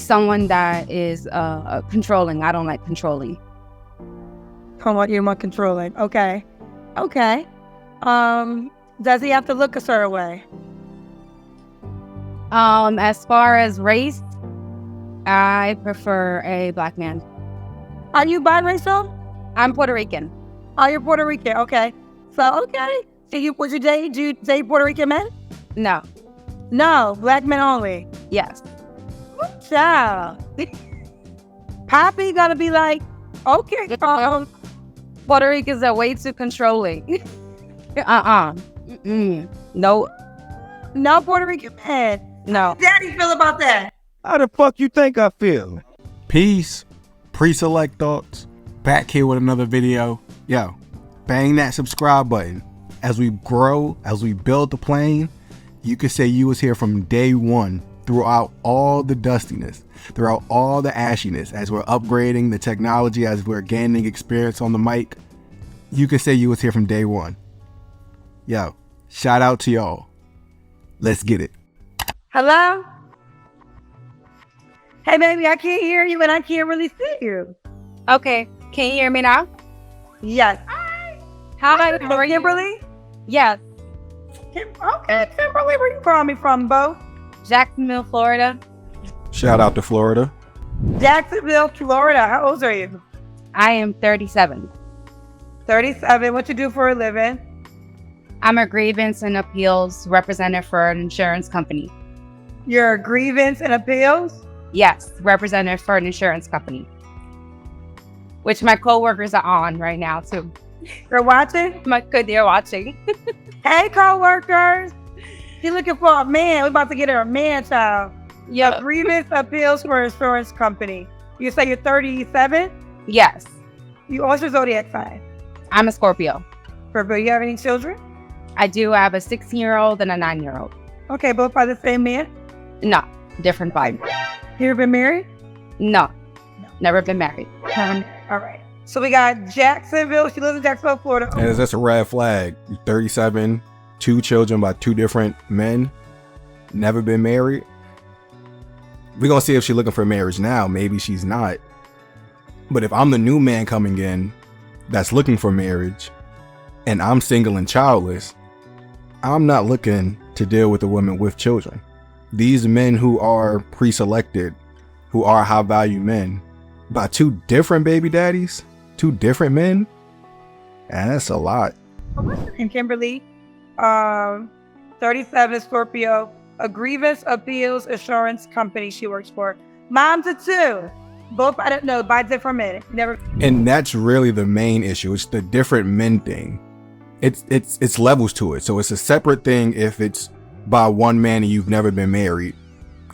Someone that is controlling. I don't like controlling. You're more controlling. Okay. Does he have to look a certain way? As far as race, I prefer a black man. Are you biracial? I'm Puerto Rican. Oh, you're Puerto Rican. Okay. So, okay. Do you date Puerto Rican men? No. No, black men only. Yes. Good child. Poppy gotta be like, okay. Puerto Ricans are way too controlling. No. No Puerto Rican man. No. How does Daddy feel about that? How the fuck you think I feel? Peace. Pre-select thoughts. Back here with another video. Yo, bang that subscribe button. As we grow, as we build the plane, you could say you was here from day one, throughout all the dustiness, throughout all the ashiness, as we're upgrading the technology, as we're gaining experience on the mic. You could say you was here from day one. Yo, shout out to y'all. Let's get it. Hello? Hey, baby, I can't hear you and I can't really see you. Okay. Can you hear me now? Yes. How are you? Kimberly? Yes. Okay, Kimberly, where you calling me from, Bo? Jacksonville, Florida. Shout out to Florida. Jacksonville, Florida. How old are you? I am 37. 37. What you do for a living? I'm a grievance and appeals representative for an insurance company. You're a grievance and appeals? Yes, representative for an insurance company. Which my coworkers are on right now too. You're watching? They're watching. Hey, coworkers. She's looking for a man. We're about to get her a man, child. Yeah. Grievance appeals for an insurance company. You say you're 37? Yes. What's your zodiac sign? I'm a Scorpio. Purple. You have any children? I do have a 16-year-old and a 9-year-old. Okay, both by the same man? No, different vibe. You ever been married? No. Never been married. All right. So we got Jacksonville. She lives in Jacksonville, Florida. And that's a red flag. You're 37, 2 children by 2 different men, never been married. We're going to see if she's looking for marriage now. Maybe she's not. But if I'm the new man coming in that's looking for marriage and I'm single and childless, I'm not looking to deal with a woman with children. These men who are pre-selected, who are high value men, by 2 different baby daddies, 2 different men, and that's a lot. And Kimberly, 37, Scorpio, a grievance appeals insurance company she works for. Mom's a 2. Both, I don't know, by different men. Never. And that's really the main issue. It's the different men thing. It's levels to it. So it's a separate thing if it's by one man and you've never been married.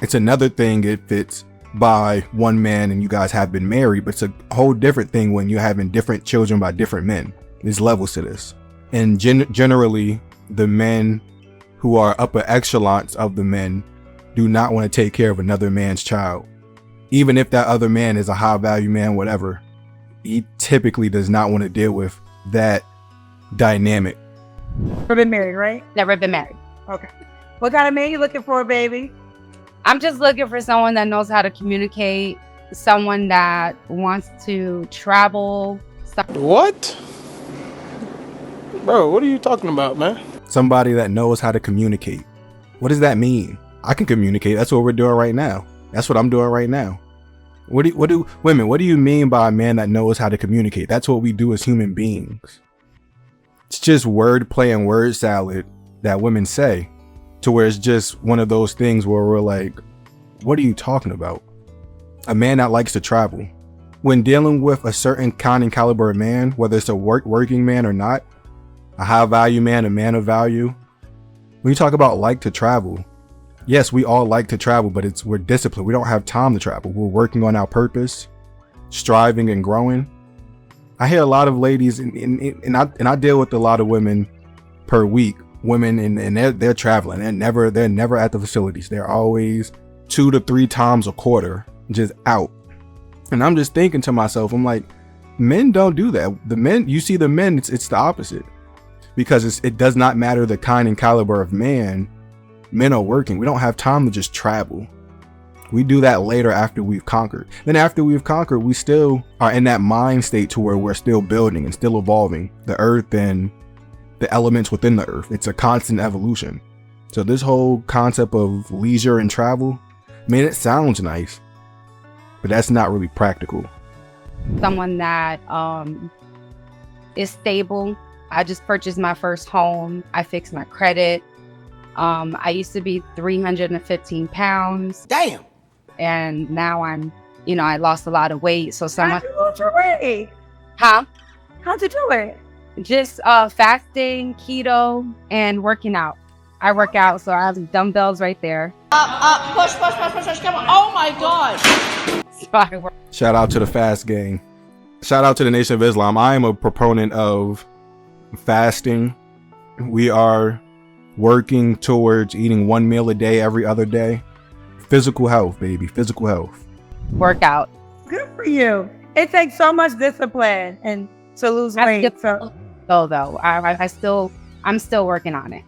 It's another thing if it's by one man and you guys have been married, but it's a whole different thing when you're having different children by different men. There's levels to this. And generally, the men who are upper echelons of the men do not want to take care of another man's child. Even if that other man is a high value man, whatever, he typically does not want to deal with that dynamic. Never been married, right? Never been married. Okay. What kind of man you looking for, baby? I'm just looking for someone that knows how to communicate, someone that wants to travel. What? Bro, what are you talking about, man? Somebody that knows how to communicate. What does that mean? I can communicate. That's what we're doing right now. That's what I'm doing right now. What do you mean by a man that knows how to communicate? That's what we do as human beings. It's just wordplay and word salad that women say, to where it's just one of those things where we're like, what are you talking about? A man that likes to travel. When dealing with a certain kind and caliber of man, whether it's a working man or not, a high value man, a man of value, when you talk about like to travel, yes, we all like to travel, but we're disciplined. We don't have time to travel. We're working on our purpose, striving and growing. I hear a lot of ladies, and I deal with a lot of women per week. Women and they're traveling. They're never at the facilities. They're always 2 to 3 times a quarter just out. And I'm just thinking to myself, I'm like, men don't do that. The men, you see the men, it's the opposite, because it does not matter the kind and caliber of man. Men are working. We don't have time to just travel. We do that later after we've conquered. Then after we've conquered, we still are in that mind state to where we're still building and still evolving the earth and the elements within the earth. It's a constant evolution. So this whole concept of leisure and travel, I mean, it sounds nice, but that's not really practical. Someone that is stable. I just purchased my first home. I fixed my credit. I used to be 315 pounds. Damn. And now I'm, I lost a lot of weight. So someone, How'd you lose your weight? huh? How'd you do it? Just fasting, keto, and working out. I work out, so I have dumbbells right there. Push, come on. Oh my God. So I work. Shout out to the fast gang. Shout out to the Nation of Islam. I am a proponent of fasting. We are working towards eating 1 meal a day every other day. Physical health, baby. Physical health. Workout. Good for you. It takes so much discipline and to lose weight. So Though I'm still working on it.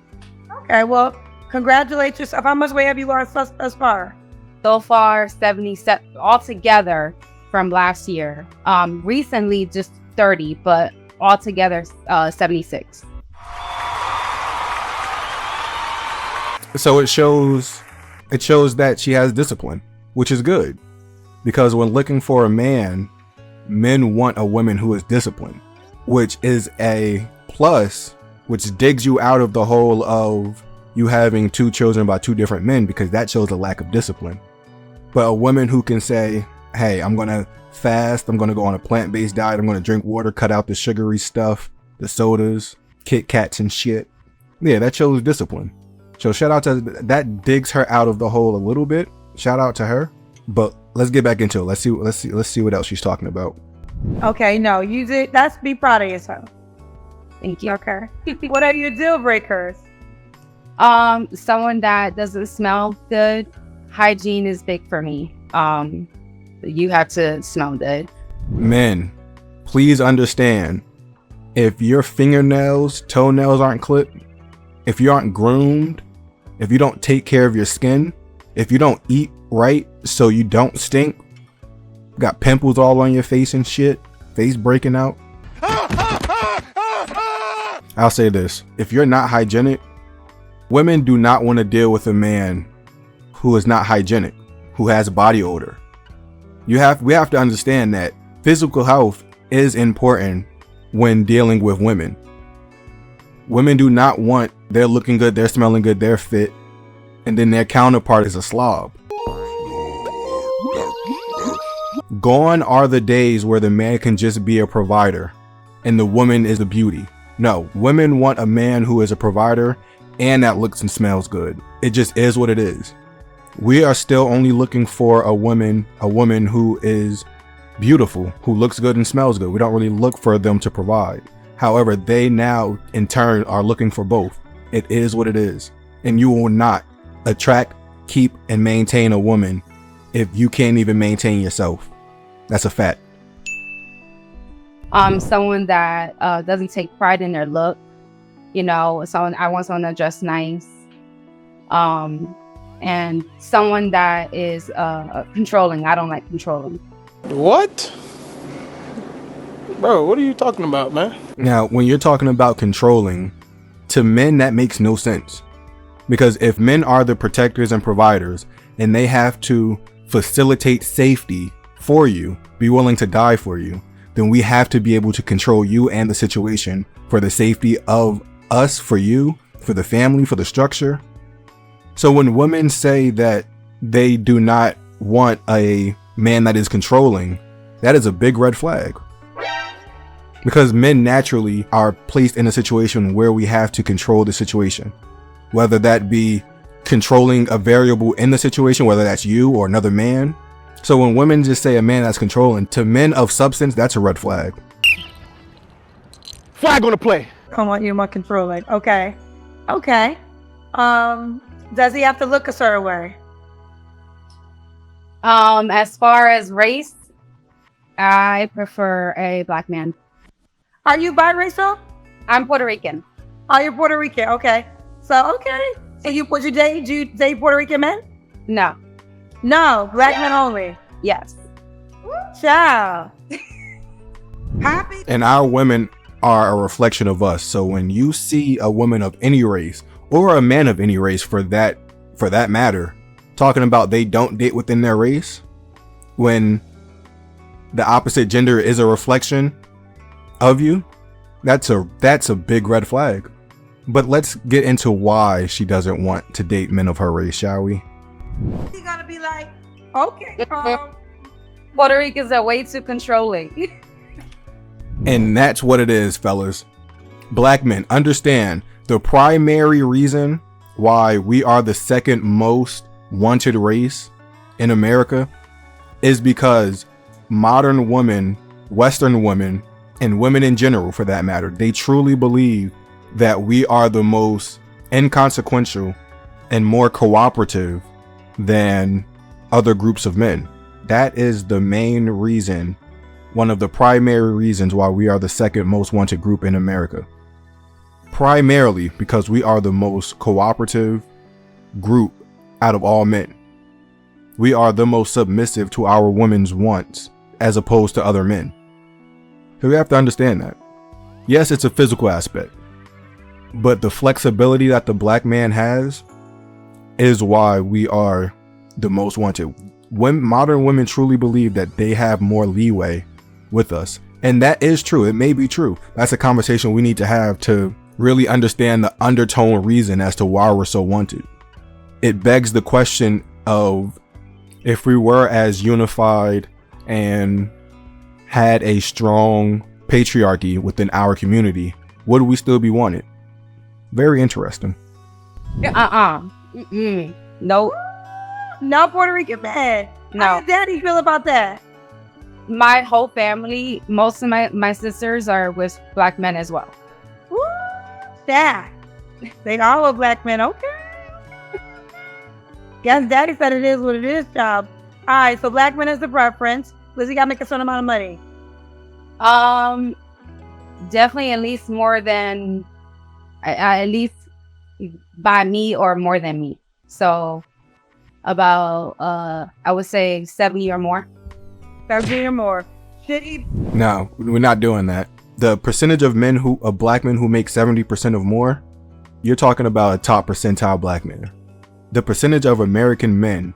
okay, well, congratulate yourself. How much weight have you lost thus far? So far, 77 altogether from last year. Recently, just 30, but altogether, 76. So it shows that she has discipline, which is good. Because when looking for a man, men want a woman who is disciplined, which is a plus, which digs you out of the hole of you having 2 children by 2 different men, because that shows a lack of discipline. But a woman who can say, hey, I'm going to fast, I'm going to go on a plant-based diet, I'm going to drink water, cut out the sugary stuff, the sodas, Kit Kats and shit. Yeah, that shows discipline. So shout out to that, digs her out of the hole a little bit. Shout out to her. But let's get back into it. Let's see what else she's talking about. Okay, no, you did. That's be proud of yourself. Thank you. Okay. What are your deal breakers? Someone that doesn't smell good. Hygiene is big for me. You have to smell good. Men, please understand, if your fingernails, toenails aren't clipped, if you aren't groomed, if you don't take care of your skin, if you don't eat right so you don't stink, got pimples all on your face and shit, face breaking out. I'll say this, if you're not hygienic, women do not want to deal with a man who is not hygienic, who has body odor. We have to understand that physical health is important when dealing with women. Women do not want, they're looking good, they're smelling good, they're fit, and then their counterpart is a slob. Gone are the days where the man can just be a provider and the woman is the beauty. No, women want a man who is a provider and that looks and smells good. It just is what it is. We are still only looking for a woman who is beautiful, who looks good and smells good. We don't really look for them to provide. However, they now in turn are looking for both. It is what it is. And you will not attract, keep, and maintain a woman if you can't even maintain yourself. That's a fact. Someone that doesn't take pride in their look. I want someone that dress nice. And someone that is controlling. I don't like controlling. What? Bro, what are you talking about, man? Now, when you're talking about controlling, to men that makes no sense. Because if men are the protectors and providers, and they have to facilitate safety for you, be willing to die for you, then we have to be able to control you and the situation for the safety of us, for you, for the family, for the structure. So when women say that they do not want a man that is controlling, that is a big red flag. Because men naturally are placed in a situation where we have to control the situation. Whether that be controlling a variable in the situation, whether that's you or another man. So when women just say a man that's controlling, to men of substance, that's a red flag. Flag on the play. I want you more controlling. Okay. Does he have to look a certain way? As far as race, I prefer a black man. Are you biracial? I'm Puerto Rican. Oh, you're Puerto Rican. Okay. So, okay. And would you date Puerto Rican men? No. No, black men only. Yes. Child. Happy. And our women are a reflection of us. So when you see a woman of any race, or a man of any race for that matter, talking about they don't date within their race, when the opposite gender is a reflection of you, that's a big red flag. But let's get into why she doesn't want to date men of her race, shall we? You gotta be like, okay, Puerto Ricans are way too controlling. And that's what it is, fellas. Black men, understand the primary reason why we are the second most wanted race in America is because modern women, Western women, and women in general for that matter, they truly believe that we are the most inconsequential and more cooperative than other groups of men. That is the main reason, one of the primary reasons why we are the second most wanted group in America. Primarily because we are the most cooperative group out of all men. We are the most submissive to our women's wants as opposed to other men. So we have to understand that. Yes, it's a physical aspect, but the flexibility that the black man has is why we are the most wanted. When modern women truly believe that they have more leeway with us, and that is true. It may be true. That's a conversation we need to have to really understand the undertone reason as to why we're so wanted. It begs the question of, if we were as unified and had a strong patriarchy within our community, would we still be wanted? Very interesting. No. no Puerto Rican man. No. How does daddy feel about that? My whole family, most of my sisters are with black men as well. Woo, that. They all are black men. Okay. Yes, daddy said it is what it is, child. All right, so black men is the preference. Lizzie got to make a certain amount of money. Definitely at least more than, at least by me or more than me. So about, I would say 70 or more. 70 or more. Should he? No, we're not doing that. The percentage of black men who make 70% or more, you're talking about a top percentile black man. The percentage of American men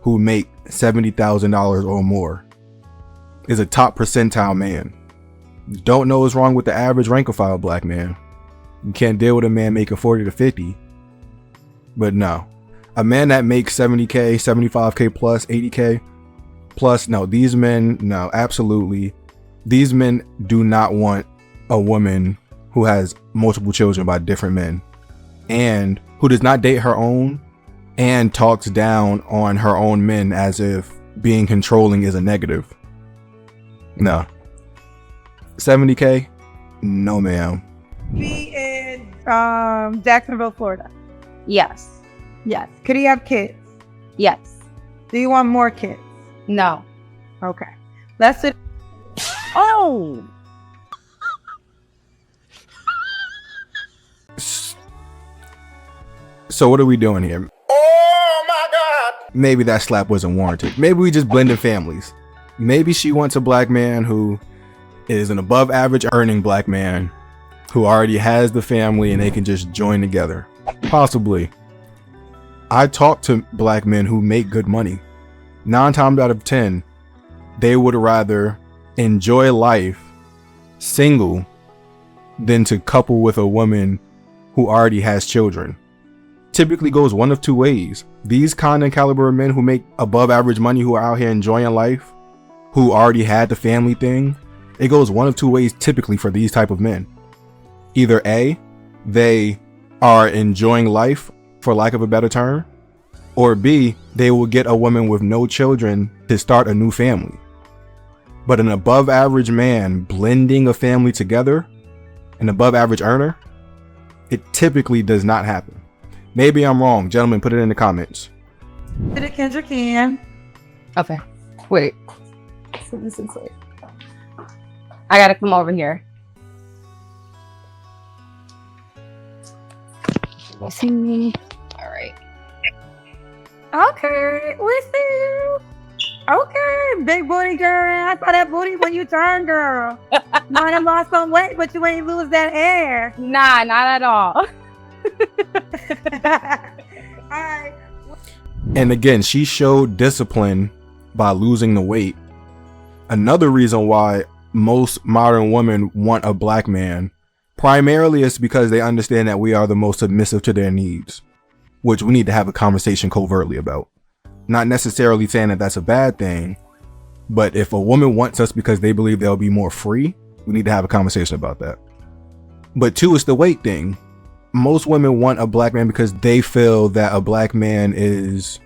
who make $70,000 or more is a top percentile man. Don't know what's wrong with the average rank and file black man. You can't deal with a man making 40 to 50. But no, a man that makes 70K, 75K plus, 80K plus, no, these men, no, absolutely. These men do not want a woman who has multiple children by different men and who does not date her own and talks down on her own men as if being controlling is a negative. No. 70K? No, ma'am. Be in Jacksonville, Florida. Yes. Yes. Could he have kids? Yes. Do you want more kids? No. Okay. Let's sit. Oh! So what are we doing here? Oh my God! Maybe that slap wasn't warranted. Maybe we just blended families. Maybe she wants a black man who is an above average earning black man who already has the family and they can just join together. Possibly. I talk to black men who make good money. 9 times out of 10, they would rather enjoy life single than to couple with a woman who already has children. Typically goes one of two ways. These kind of caliber of men who make above average money, who are out here enjoying life, who already had the family thing, it goes one of two ways typically for these type of men. Either A, they are enjoying life for lack of a better term, or B, they will get a woman with no children to start a new family. But an above average man blending a family together, an above average earner, it typically does not happen. Maybe I'm wrong. Gentlemen, put it in the comments. Did it, Kendra can. Okay. Wait. So this is it. I gotta come over here. You see me? All right. Okay, listen. Okay, big booty girl. I saw that booty when you turned, girl. Might have lost some weight, but you ain't lose that air. Nah, not at all. All right. And again, she showed discipline by losing the weight. Another reason why most modern women want a black man primarily is because they understand that we are the most submissive to their needs, which we need to have a conversation covertly about. Not necessarily saying that that's a bad thing, but if a woman wants us because they believe they'll be more free, we need to have a conversation about that. But two, it's the weight thing. Most women want a black man because they feel that a black man is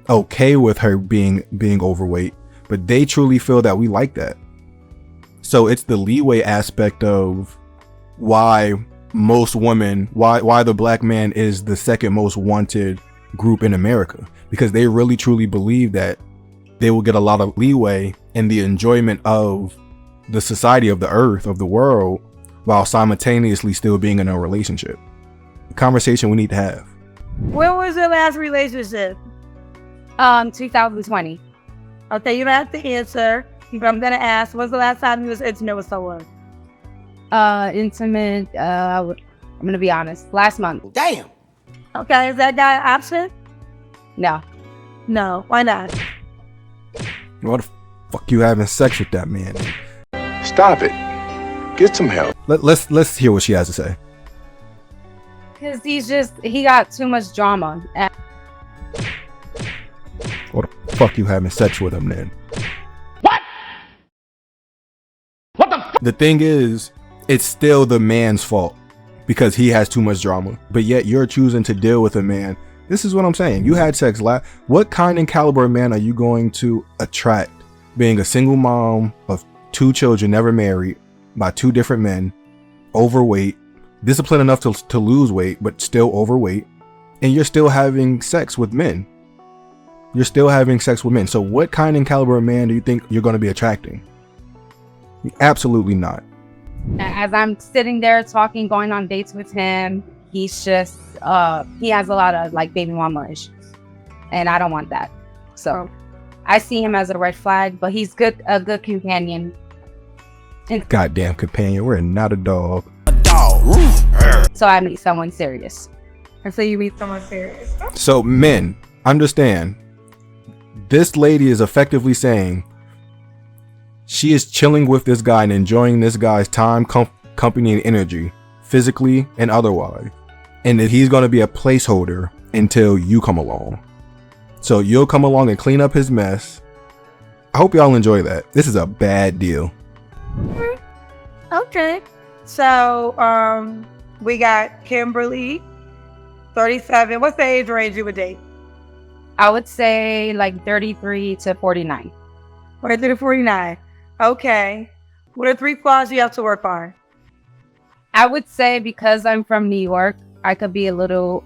okay with her being overweight, but they truly feel that we like that. So it's the leeway aspect of why most women, why the black man is the second most wanted group in America, because they really truly believe that they will get a lot of leeway in the enjoyment of the society, of the earth, of the world, while simultaneously still being in a relationship. A conversation we need to have. When was your last relationship? 2020. Okay, you don't have to answer. But I'm gonna ask, when's the last time you was intimate with someone? Intimate, I'm gonna be honest, last month. Damn. Okay, is that guy an option? No. No, why not? What the fuck you having sex with that man? Stop it. Get some help. Let's hear what she has to say. Because he got too much drama. And What the fuck you having sex with him then? The thing is, it's still the man's fault because he has too much drama. But yet you're choosing to deal with a man. This is what I'm saying. You had sex what kind and caliber of man are you going to attract? Being a single mom of 2 children, never married, by 2 different men, overweight, disciplined enough to lose weight, but still overweight, and you're still having sex with men. You're still having sex with men. So what kind and caliber of man do you think you're going to be attracting? Absolutely not. as I'm sitting there talking, going on dates with him, he's just, he has a lot of like baby mama issues. And I don't want that. So I see him as a red flag, but he's a good companion. Goddamn companion, we're not a dog. So I meet someone serious. And so you meet someone serious. So men, understand, this lady is effectively saying she is chilling with this guy and enjoying this guy's time, company, and energy, physically and otherwise. And that he's going to be a placeholder until you come along. So you'll come along and clean up his mess. I hope y'all enjoy that. This is a bad deal. Okay. So, we got Kimberly, 37. What's the age range you would date? I would say like 33 to 49. 43 to 49. Okay. What are 3 flaws you have to work on? I would say because I'm from New York, I could be a little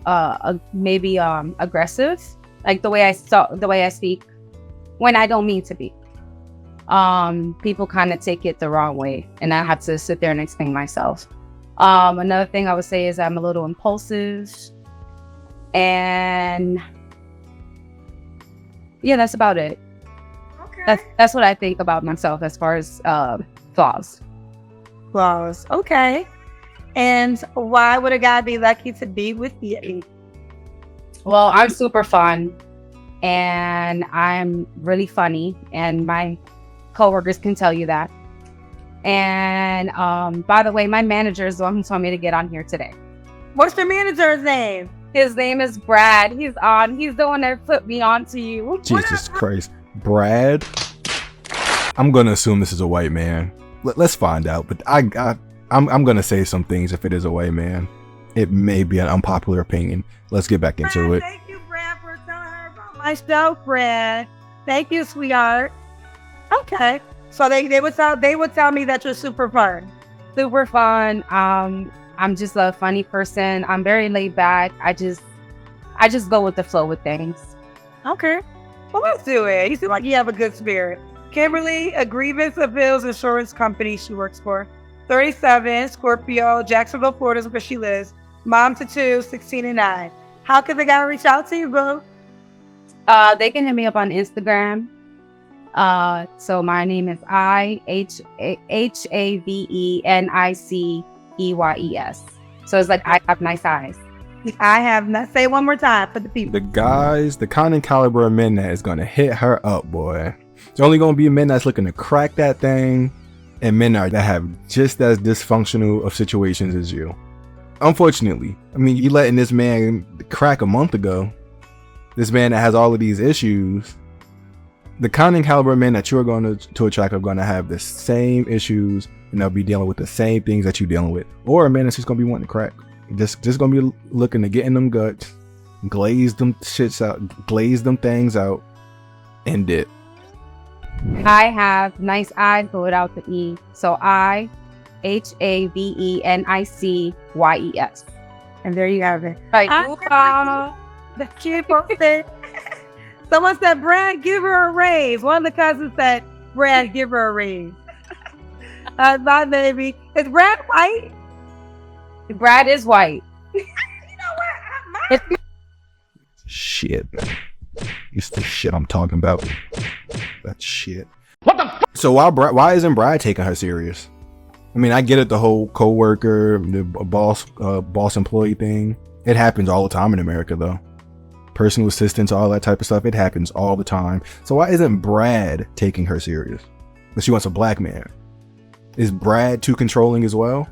maybe aggressive, like the way I speak when I don't mean to be. People kind of take it the wrong way, and I have to sit there and explain myself. Another thing I would say is I'm a little impulsive, and yeah, that's about it. Okay. That's what I think about myself as far as flaws. Flaws. Okay. And why would a guy be lucky to be with you? Well, I'm super fun, and I'm really funny, and my coworkers can tell you that. And by the way, my manager is the one who told me to get on here today. What's your manager's name? His name is Brad. He's the one that put me on to you. Jesus Christ. Brad? I'm going to assume this is a white man. Let's find out. But I'm going to say some things if it is a white man. It may be an unpopular opinion. Let's get back into it. Thank you, Brad, for telling her about my show, Brad. Thank you, sweetheart. Okay. So they would tell me that you're super fun. Super fun. I'm just a funny person. I'm very laid back. I just go with the flow with things. Okay. Well, let's do it. You seem like you have a good spirit. Kimberly, a grievance appeals insurance company she works for. 37, Scorpio, Jacksonville, Florida is where she lives. Mom to 2, 16 and 9. How can the guy reach out to you, bro? They can hit me up on Instagram. So my name is Haveniceyes. So it's like I have nice eyes. I have not. Say it one more time for the people. The guys, the kind and caliber of men that is gonna hit her up, boy. It's only gonna be men that's looking to crack that thing, and men that have just as dysfunctional of situations as you. Unfortunately, I mean, you letting this man crack a month ago. This man that has all of these issues. The kind and caliber of men that you're going to attract are going to have the same issues, and they'll be dealing with the same things that you're dealing with. Or a man that's just going to be wanting to crack. Just going to be looking to get in them guts, glaze them shits out, glaze them things out, and dip. I have nice eyes, but without the E. So Haveniceyes. And there you have it. Right. The kid posted. Someone said, Brad, give her a raise. One of the cousins said, Brad, give her a raise. My baby. Is Brad white? Brad is white. You know what? Shit. It's the shit I'm talking about. That shit. What the fuck? So why isn't Brad taking her serious? I mean, I get it, the whole co-worker, the boss employee thing. It happens all the time in America, though. Personal assistants, all that type of stuff. It happens all the time. So why isn't Brad taking her serious? But she wants a black man. Is Brad too controlling as well?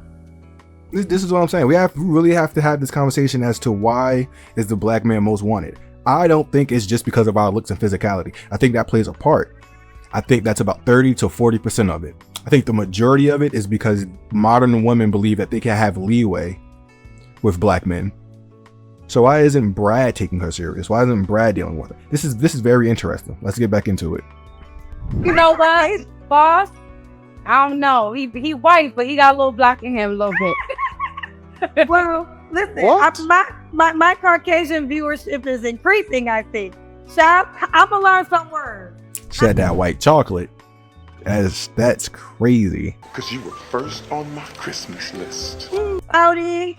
This is what I'm saying. We really have to have this conversation as to why is the black man most wanted. I don't think it's just because of our looks and physicality. I think that plays a part. I think that's about 30 to 40% of it. I think the majority of it is because modern women believe that they can have leeway with black men. So why isn't Brad taking her serious? Why isn't Brad dealing with it? This is very interesting. Let's get back into it. You know what, boss? I don't know. He white, but he got a little black in him a little bit. Well, listen, my Caucasian viewership is increasing, I think. Shop, I'm going to learn some words. Said that white chocolate. That's crazy. Because you were first on my Christmas list. Audi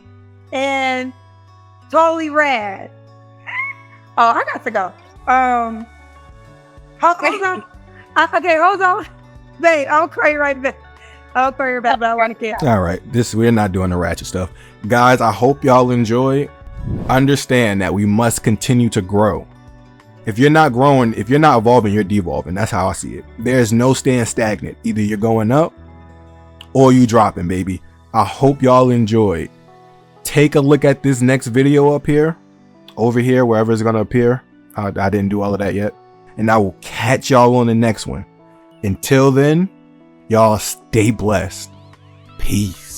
and totally rad. Oh, I got to go. Hold on. Okay, hold on. Babe, I'll call you right back. But I want to get. All right, we're not doing the ratchet stuff. Guys, I hope y'all enjoy. Understand that we must continue to grow. If you're not growing, if you're not evolving, you're devolving. That's how I see it. There's no staying stagnant. Either you're going up or you dropping, baby. I hope y'all enjoyed. Take a look at this next video up here, over here, wherever it's going to appear. I didn't do all of that yet. And I will catch y'all on the next one. Until then, y'all stay blessed. Peace.